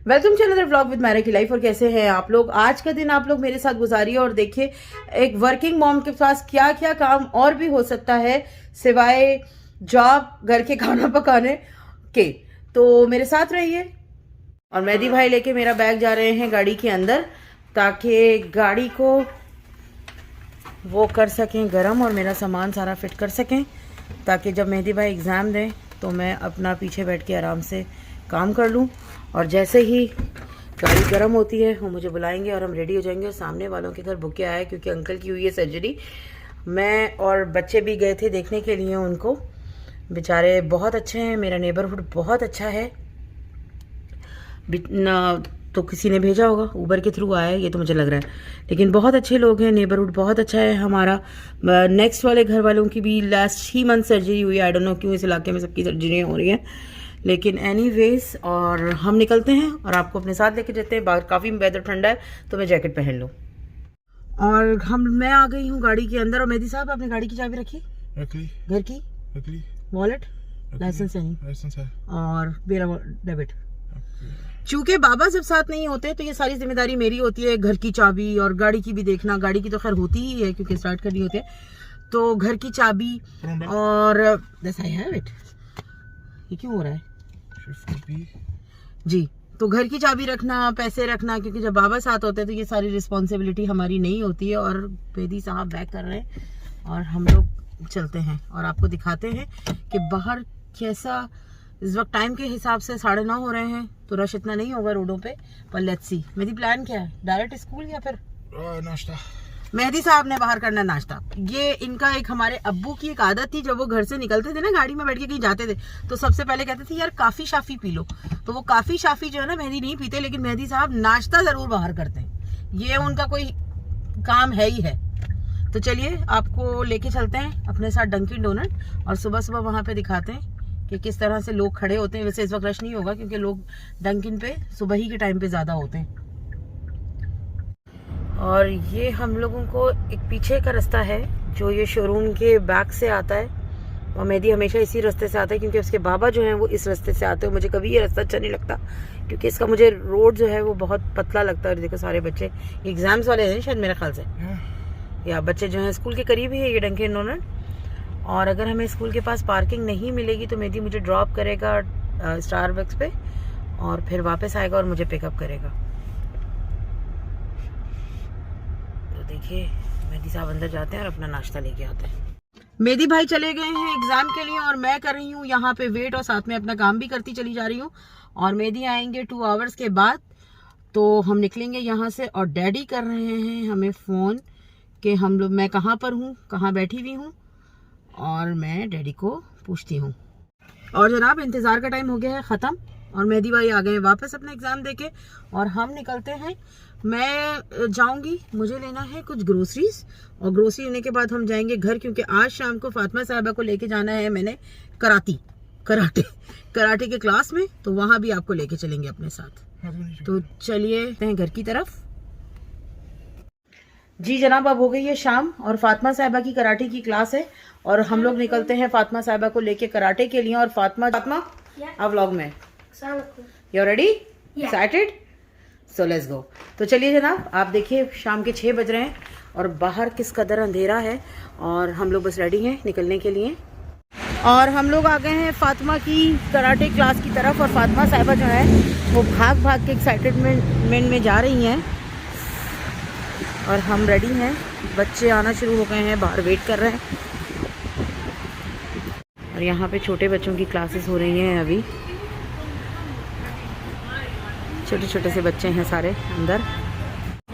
Welcome to another vlog with Myra की life. और कैसे हैं आप लोग? आज का दिन आप लोग मेरे साथ गुजारिए और देखिए एक वर्किंग मॉम के पास क्या क्या काम और भी हो सकता है सिवाय जॉब, घर के खाना पकाने के। तो मेरे साथ रहिए। और मेहदी भाई लेके मेरा बैग जा रहे हैं गाड़ी के अंदर ताकि गाड़ी को वो कर सकें गरम और मेरा सामान सारा फिट कर सकें, ताकि जब मेहदी भाई एग्ज़ाम दें तो मैं अपना पीछे बैठ के आराम से काम कर लूं। और जैसे ही गाड़ी गर्म होती है वो मुझे बुलाएंगे और हम रेडी हो जाएंगे। और सामने वालों के घर बुके आया है क्योंकि अंकल की हुई है सर्जरी। मैं और बच्चे भी गए थे देखने के लिए उनको। बेचारे बहुत अच्छे हैं, मेरा नेबरहुड बहुत अच्छा है। तो किसी ने भेजा होगा, ऊबर के थ्रू आया है ये तो मुझे लग रहा है, लेकिन बहुत अच्छे लोग हैं। नेबरहुड बहुत अच्छा है हमारा। नेक्स्ट वाले घर वालों की भी लास्ट ही मंथ सर्जरी हुई है। आई डोंट नो क्यों इस इलाके में सबकी सर्जरियाँ हो रही हैं, लेकिन एनीवेज। और हम निकलते हैं और आपको अपने साथ लेके जाते हैं। बाहर काफ़ी वेदर ठंडा है तो मैं जैकेट पहन लूँ। और मैं आ गई हूँ गाड़ी के अंदर। और मेहदी साहब आपने गाड़ी की चाबी रखी? घर की वॉलेट, लाइसेंस है और मेरा डेबिट। चूंकि बाबा जब साथ नहीं होते तो ये सारी जिम्मेदारी मेरी होती है, घर की चाबी और गाड़ी की भी देखना। गाड़ी की तो खैर होती ही है क्योंकि स्टार्ट करनी होती है, तो घर की चाबी और ये क्यों हो रहा है जी। तो घर की चाबी रखना, पैसे रखना, क्योंकि जब बाबा साथ होते हैं तो ये सारी रिस्पॉन्सिबिलिटी हमारी नहीं होती है। और बेदी साहब बैक कर रहे हैं और हम लोग चलते हैं और आपको दिखाते हैं कि बाहर कैसा इस वक्त टाइम के हिसाब से 9:30 हो रहे हैं, तो रश इतना नहीं होगा रोडों पे। पर लेट्स सी मेरी प्लान क्या है, डायरेक्ट स्कूल या फिर नाश्ता? मेहदी साहब ने बाहर करना नाश्ता। ये इनका एक हमारे अब्बू की एक आदत थी, जब वो घर से निकलते थे ना गाड़ी में बैठ के कहीं जाते थे तो सबसे पहले कहते थे यार काफी शाफी पी लो। तो वो काफी शाफी जो है ना मेहदी नहीं पीते, लेकिन मेहदी साहब नाश्ता जरूर बाहर करते हैं। ये उनका कोई काम है ही है। तो चलिए आपको लेके चलते हैं अपने साथ डंकिन डोनट और सुबह सुबह वहां पे दिखाते हैं कि किस तरह से लोग खड़े होते हैं। वैसे इस वक्त रश नहीं होगा क्योंकि लोग डंकिन पे सुबह ही के टाइम पे ज्यादा होते हैं। और ये हम लोगों को एक पीछे का रास्ता है जो ये शोरूम के बैक से आता है। और मेहदी हमेशा इसी रास्ते से आता है क्योंकि उसके बाबा जो हैं वो इस रास्ते से आते हैं। मुझे कभी ये रास्ता अच्छा नहीं लगता क्योंकि इसका मुझे रोड जो है वो बहुत पतला लगता है। देखो सारे बच्चे एग्जाम्स वाले हैं शायद मेरे ख्याल से, या बच्चे जो हैं स्कूल के करीब ही है ये डंकिन डोनट। और अगर हमें स्कूल के पास पार्किंग नहीं मिलेगी तो मेहदी मुझे ड्रॉप करेगा स्टारबक्स पे और फिर वापस आएगा और मुझे पिकअप करेगा। तो देखिए मेहदी साहब अंदर जाते हैं और अपना नाश्ता लेके आते हैं। मेहदी भाई चले गए हैं एग्जाम के लिए और मैं कर रही हूँ यहाँ पे वेट और साथ में अपना काम भी करती चली जा रही हूँ। और मेहदी आएंगे 2 आवर्स के बाद, तो हम निकलेंगे यहाँ से। और डैडी कर रहे हैं हमें फ़ोन कि हम लोग, मैं कहाँ पर हूँ, कहाँ बैठी हुई हूँ, और मैं डैडी को पूछती हूँ। और जनाब इंतज़ार का टाइम हो गया है ख़त्म और मेहदी भाई आ गए वापस अपना एग्ज़ाम देके और हम निकलते हैं। मैं जाऊंगी, मुझे लेना है कुछ ग्रोसरीज और ग्रोसरी लेने के बाद हम जाएंगे घर, क्योंकि आज शाम को फातिमा साहिबा को लेके जाना है मैंने कराटे के क्लास में, तो वहाँ भी आपको लेके चलेंगे अपने साथ। तो चलिए घर की तरफ। जी जनाब अब हो गई है शाम और फातिमा साहिबा की कराटे की क्लास है और हम लोग निकलते हैं फातिमा साहिबा को लेके कराटे के लिए। और फातिमा अब व्लॉग में you ready, excited? So let's गो। तो चलिए जनाब आप देखिए शाम के 6 बज रहे हैं और बाहर किस कदर अंधेरा है और हम लोग बस रेडी हैं निकलने के लिए। और हम लोग आ गए हैं फातिमा की कराटे क्लास की तरफ और फातिमा साहिबा जो है वो भाग भाग के एक्साइटेडमेंट में जा रही हैं और हम रेडी हैं। बच्चे आना शुरू हो गए हैं, बाहर वेट कर रहे हैं। और यहाँ पे छोटे बच्चों की क्लासेस हो रही हैं अभी। छोटे छोटे से बच्चे हैं सारे अंदर।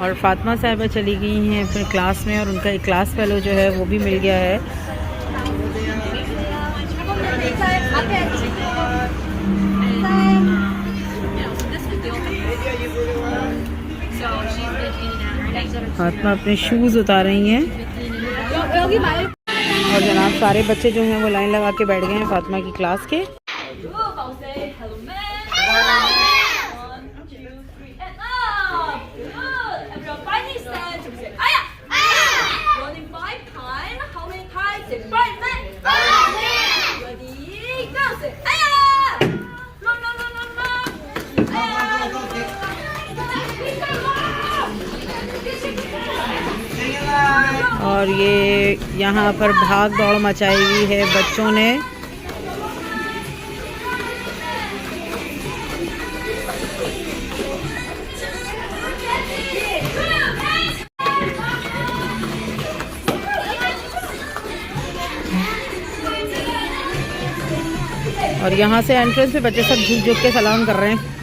और फातिमा साहिबा चली गई हैं फिर क्लास में और उनका एक क्लास फेलो जो है वो भी मिल गया है। फातिमा अपने शूज उतार रही हैं और जनाब सारे बच्चे जो हैं वो लाइन लगा के बैठ गए हैं फातिमा की क्लास के। और ये यहाँ पर भाग दौड़ मचाई हुई है बच्चों ने। और यहाँ से एंट्रेंस पे बच्चे सब झुक झुक के सलाम कर रहे हैं।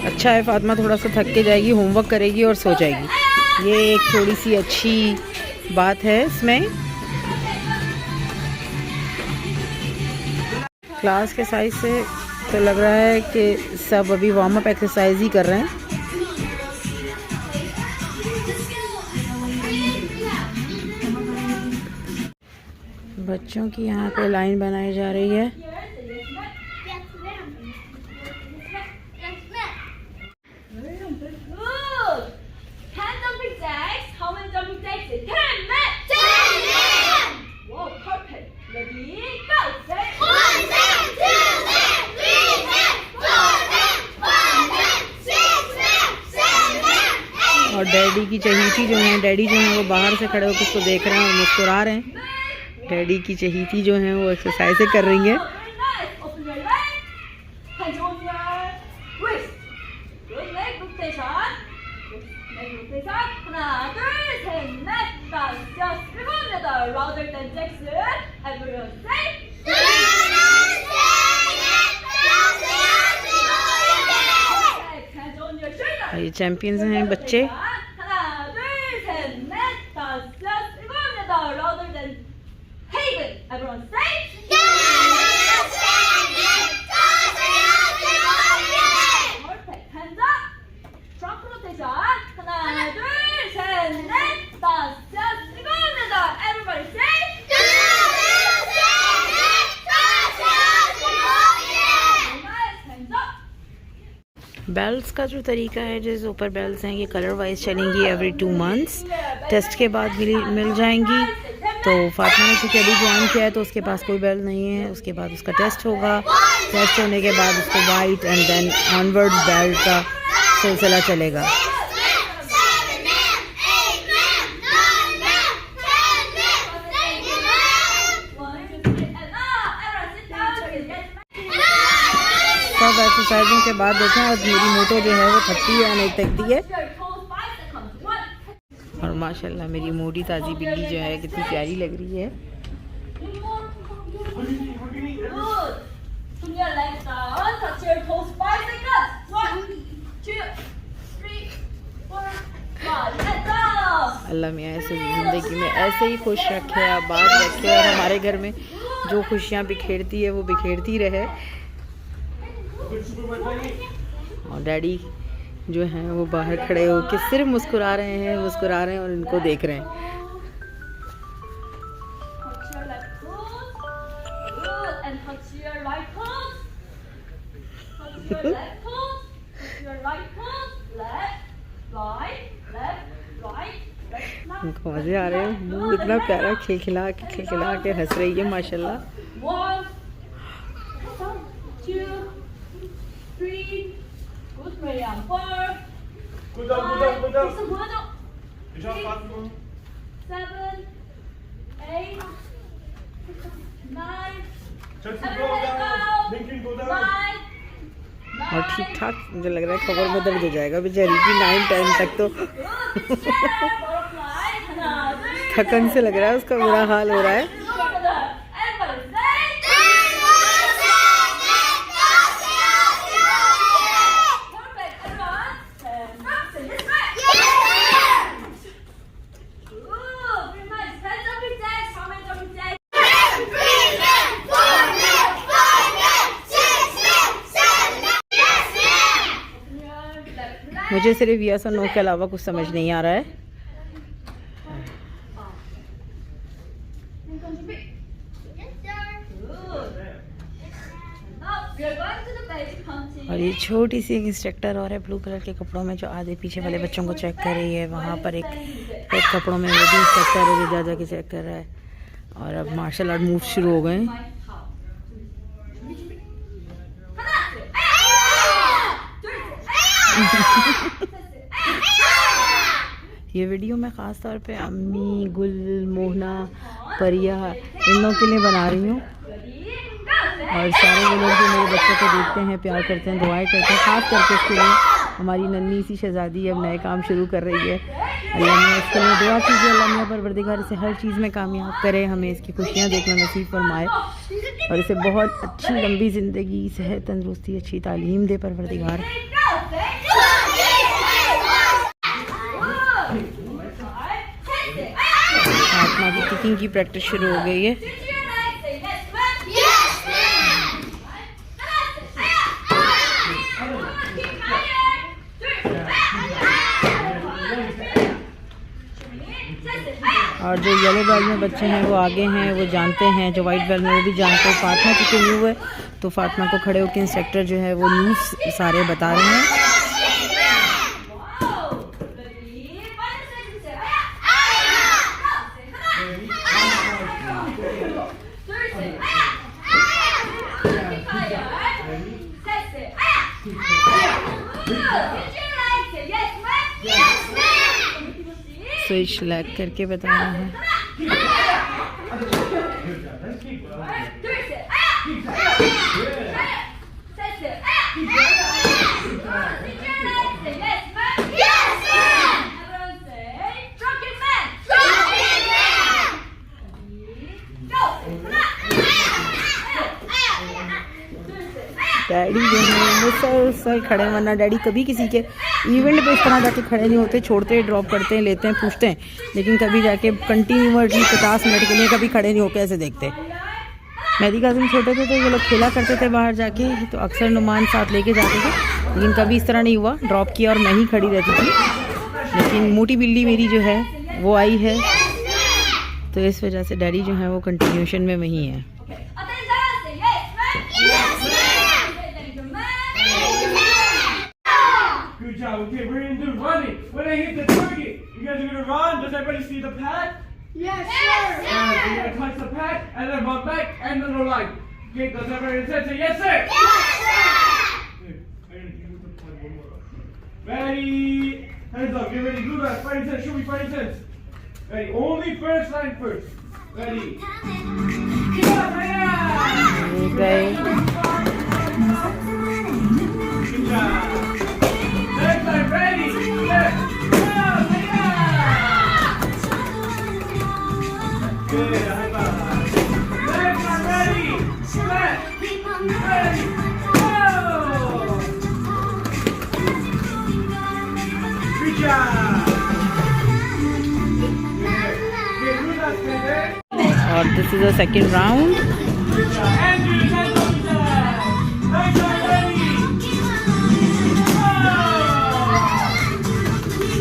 अच्छा है, फातिमा थोड़ा सा थक के जाएगी, होमवर्क करेगी और सो जाएगी। ये एक थोड़ी सी अच्छी बात है इसमें। क्लास के साइज से तो लग रहा है कि सब अभी वार्म अप एक्सरसाइज ही कर रहे हैं। बच्चों की यहाँ पे लाइन बनाई जा रही है। और डैडी की चहेती जो है, डैडी जो है वो बाहर से खड़े होकर उसको देख रहे हैं और मुस्कुरा रहे हैं। डैडी की चहेती जो है वो एक्सरसाइज कर रही है। ये चैंपियंस हैं बच्चे। बेल्ट्स का जो तरीका है, जैसे ऊपर बेल्ट्स हैं ये कलर वाइज चलेंगी एवरी 2 मंथ्स। टेस्ट के बाद मिल जाएंगी। तो फातिमा ने क्योंकि अभी ज्वाइन किया है तो उसके पास कोई बेल्ट नहीं है। उसके बाद उसका टेस्ट होगा। टेस्ट होने के बाद उसको white and then onward belt का सिलसिला चलेगा। सब एक्सरसाइजों के बाद देखें और मेरी मोटो जो है वो थकती है, नहीं थकती है। और माशाल्लाह मेरी मोटी ताज़ी बिल्ली जो है कितनी प्यारी लग रही है। अल्लाह मियाँ ऐसे ज़िंदगी में ऐसे ही खुश रखे, आबाद रखे और हमारे घर में जो खुशियाँ बिखेरती है वो बिखेरती रहे। और डैडी जो हैं वो बाहर खड़े होकर सिर्फ मुस्कुरा रहे हैं और इनको देख रहे हैं। उनको मजे आ रहे हैं। मुंह इतना प्यारा खिलखिला के हंस रही है माशाल्लाह। और ठीक ठाक मुझे लग रहा है खबर में दर्द हो जाएगा बेचारी की 9-10 तक तो थकन से लग रहा है उसका बुरा हाल हो रहा है। मुझे सिर्फ यस और नो के अलावा कुछ समझ नहीं आ रहा है। और ये छोटी सी एक इंस्ट्रक्टर और है ब्लू कलर के कपड़ों में, जो आधे पीछे वाले बच्चों को चेक कर रही है। वहाँ पर एक रेड कपड़ों में वो भी इंस्ट्रक्टर है जो जा के चेक कर रहा है। और अब मार्शल आर्ट मूव शुरू हो गए हैं। ये वीडियो मैं ख़ास तौर पे अम्मी, गुल, मोहना, परिया इन लोगों के लिए बना रही हूँ। और सारे वो लोग जो मेरे बच्चों को देखते हैं, प्यार करते हैं, दुआएं करते हैं, ख़ास करके इसके लिए हमारी नन्ही सी शहज़ादी अब नए काम शुरू कर रही है। अल्लाह ने इसके लिए दुआ कीजिए, अल्लाह ने परवरदिगार इसे हर चीज़ में कामयाब करे, हमें इसकी खुशियाँ देखना नसीब फरमाए और इसे बहुत अच्छी लंबी ज़िंदगी, सेहत, तंदुरुस्ती, अच्छी तालीम दे परवरदिगार। आत्मा की किकिंग की प्रैक्टिस शुरू हो गई है। और जो येलो बेल्ट में बच्चे हैं वो आगे हैं, वो जानते हैं। जो वाइट बेल्ट में वो भी जानते हैं। फातिमा की न्यू है तो फातिमा को खड़े होकर इंस्ट्रक्टर जो है वो न्यूज़ सारे बता रहे हैं। स्विच लैग करके बता रहे हैं। डैडी जो है मुसलसल खड़े हैं, वरना डैडी कभी किसी के इवेंट पे इस तरह जाके खड़े नहीं होते। छोड़ते हैं, ड्रॉप करते हैं, लेते हैं, पूछते हैं, लेकिन कभी जाके कंटिन्यूअसली 50 मिनट के लिए कभी खड़े नहीं होकर ऐसे देखते। मेहदी काज़िम छोटे थे तो ये लोग खेला करते थे बाहर जाके, तो अक्सर नुमान साथ लेके जाते थे, लेकिन कभी इस तरह नहीं हुआ। ड्रॉप किया और मैं ही खड़ी रहती थी। लेकिन मोटी बिल्ली मेरी जो है वो आई है, तो इस वजह से डैडी जो है वो कंटिन्यूशन में वही है। Good job. Okay, we're gonna do running. When I hit the target, you guys are gonna run. Does everybody see the pad? Yes, sir. You're gonna touch the pad and then run back and then run. Okay, does everybody say yes, sir? Yes, sir. Good. I'm gonna use the pad one more. Ready? Hands up. Get ready. Do that. Fighting sense. Show me fighting sense. Ready? Only first line first. Ready? गए Good job. Next time, ready, set, go, good, high five. Next time, ready, set, ready, go. Good job. Okay, who's that there? और this is the second round. Good job. Andrew, hands up to that. Next time, ready.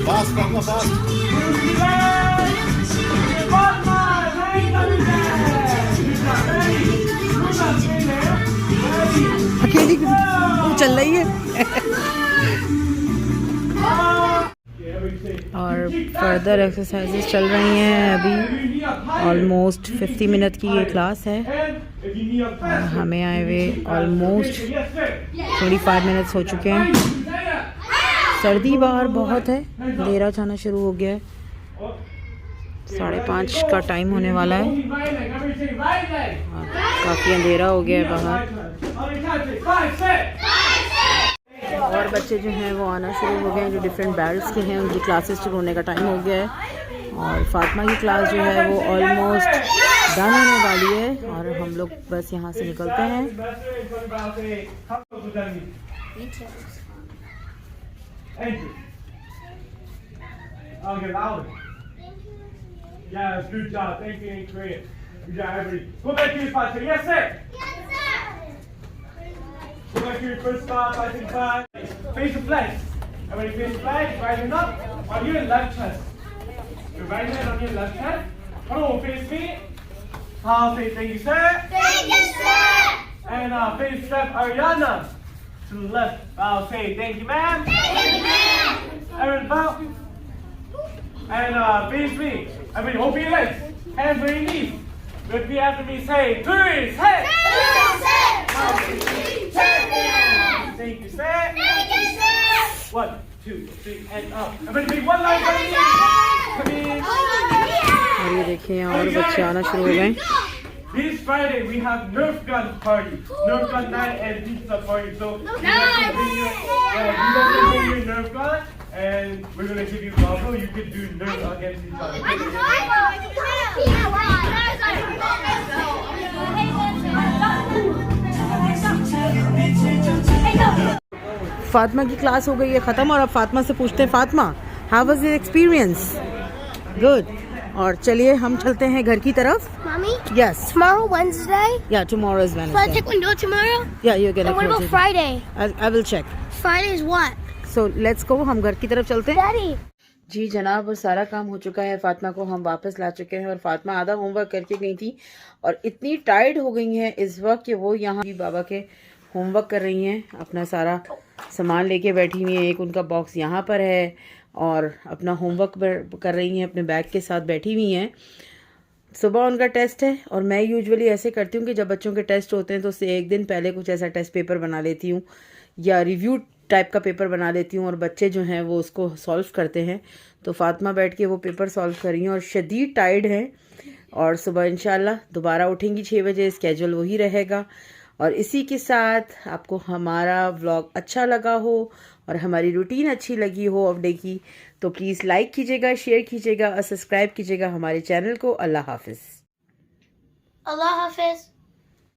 Fast, Papa, fast. अकेली वो चल रही है। और further exercises चल रही हैं। अभी ऑलमोस्ट 50 मिनट की ये क्लास है और हमें आए हुए ऑलमोस्ट 25 मिनट्स हो चुके हैं। सर्दी बाहर बहुत है, अंधेरा छाना शुरू हो गया है। 5:30 का टाइम होने वाला है और काफ़ी अंधेरा हो गया है बाहर। और बच्चे जो हैं वो आना शुरू हो गए हैं, जो डिफरेंट बेल्ट्स के हैं उनकी क्लासेस शुरू होने का टाइम हो गया है। और फातिमा की क्लास जो है वो ऑलमोस्ट डन होने वाली है और हम लोग बस यहाँ से निकलते हैं। Andrew. Okay, louder. Yes, good job. Thank you, great. Good job, everybody. Go back to your spot. Say yes, sir. Yes, sir. Go back to your first spot. I think five. Face the flag. Everybody face flag, right hand up on your left chest. Your right hand on your left chest. Come on, face me. I'll say thank you, sir. Thank you, sir. And face step Ariana to the left. I'll say thank you, ma'am. Thank you, ma'am. Everyone bow. And face me. Everybody open your legs. Hands where your knees. Repeat after me. Say, Tourist, hey. Champion. Thank you, sir. Thank you, sir. 1, 2, 3, and up. Everybody, one line. Come in. और ये देखिए और बच्चे आना शुरू हो गए. This Friday we have Nerf gun party, Nerf gun night and pizza party. So you guys can bring your Nerf gun, and we're gonna give you Bravo. You can do Nerf against each other. Fatima की class हो गई है ख़त्म और अब फातिमा से पूछते हैं, Fatima how was your experience? Good. और चलिए हम चलते हैं घर की तरफ. Mommy, yes. tomorrow Wednesday. या tomorrow is So I Wednesday. take window tomorrow. या you get And what about Friday? I will check. Friday is what? So let's go. हम घर की तरफ चलते हैं. Daddy. जी जनाब, और सारा काम हो चुका है. फातिमा को हम वापस ला चुके हैं और फातिमा आधा होमवर्क करके गई थी और इतनी टायर्ड हो गई हैं इस वक्त कि वो यहाँ भी बाबा के होमवर्क कर रही हैं. अपना सारा सामान लेके बैठी हुई हैं. एक उनका बॉक्स यहाँ पर है और अपना होमवर्क कर रही हैं, अपने बैग के साथ बैठी हुई हैं. सुबह उनका टेस्ट है और मैं यूजुअली ऐसे करती हूँ कि जब बच्चों के टेस्ट होते हैं तो उससे एक दिन पहले कुछ ऐसा टेस्ट पेपर बना लेती हूँ या रिव्यू टाइप का पेपर बना लेती हूँ और बच्चे जो हैं वो उसको सॉल्व करते हैं. तो फातिमा बैठ के वो पेपर सॉल्व कर रही हैं और शदीद टायर्ड हैं. और सुबह इंशाल्लाह दोबारा उठेंगी 6 बजे. स्केजूल वही रहेगा. और इसी के साथ आपको हमारा व्लॉग अच्छा लगा हो और हमारी रूटीन अच्छी लगी हो ऑफ डे की तो प्लीज़ लाइक कीजिएगा, शेयर कीजिएगा और सब्सक्राइब कीजिएगा हमारे चैनल को. अल्लाह हाफिज़. Allah Hafiz.